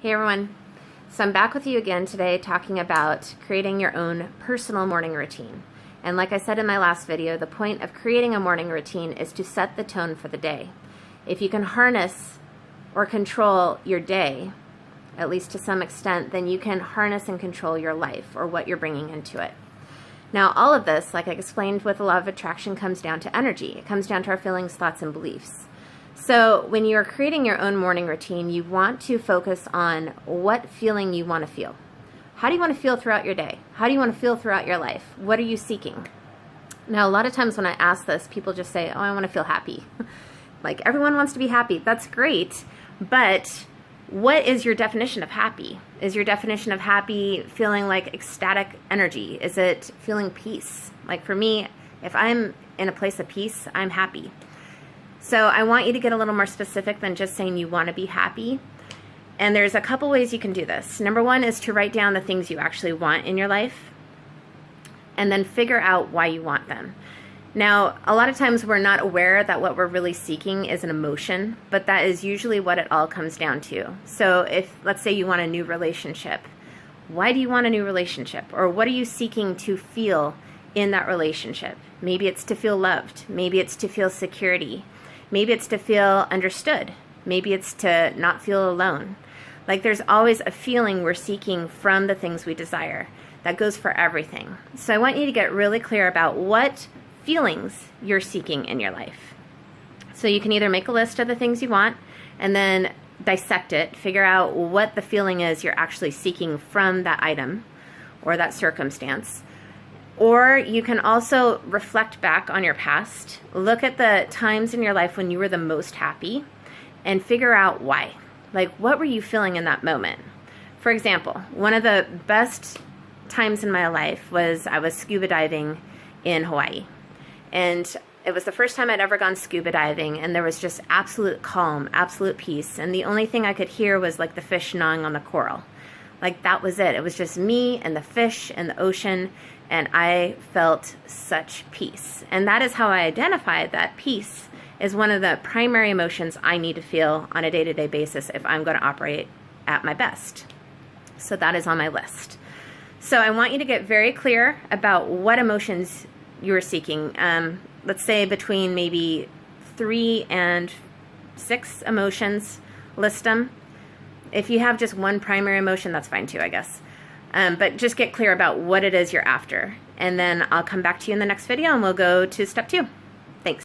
Hey everyone, so I'm back with you again today talking about creating your own personal morning routine. And like I said in my last video, the point of creating a morning routine is to set the tone for the day. If you can harness or control your day, at least to some extent, then you can harness and control your life or what you're bringing into it. Now all of this, like I explained with the law of attraction, comes down to energy. It comes down to our feelings, thoughts, and beliefs. So when you're creating your own morning routine, you want to focus on what feeling you want to feel. How do you want to feel throughout your day? How do you want to feel throughout your life? What are you seeking? Now, a lot of times when I ask this, people just say, oh, I want to feel happy. Like, everyone wants to be happy. That's great. But what is your definition of happy? Is your definition of happy feeling like ecstatic energy? Is it feeling peace? Like for me, if I'm in a place of peace, I'm happy. So I want you to get a little more specific than just saying you want to be happy. And there's a couple ways you can do this. Number one is to write down the things you actually want in your life and then figure out why you want them. Now, a lot of times we're not aware that what we're really seeking is an emotion, but that is usually what it all comes down to. So if, let's say you want a new relationship, why do you want a new relationship? Or what are you seeking to feel in that relationship? Maybe it's to feel loved. Maybe it's to feel security. Maybe it's to feel understood. Maybe it's to not feel alone. Like there's always a feeling we're seeking from the things we desire. That goes for everything. So I want you to get really clear about what feelings you're seeking in your life. So you can either make a list of the things you want and then dissect it, figure out what the feeling is you're actually seeking from that item or that circumstance. Or you can also reflect back on your past, look at the times in your life when you were the most happy and figure out why. Like, what were you feeling in that moment? For example, one of the best times in my life was I was scuba diving in Hawaii. And it was the first time I'd ever gone scuba diving, and there was just absolute calm, absolute peace. And the only thing I could hear was like the fish gnawing on the coral. Like that was it. It was just me and the fish and the ocean, and I felt such peace. And that is how I identified that peace is one of the primary emotions I need to feel on a day-to-day basis if I'm going to operate at my best. So that is on my list. So I want you to get very clear about what emotions you are seeking. Let's say between maybe 3 and 6 emotions, list them. If you have just one primary emotion, that's fine too, I guess. But just get clear about what it is you're after. And then I'll come back to you in the next video and we'll go to step 2.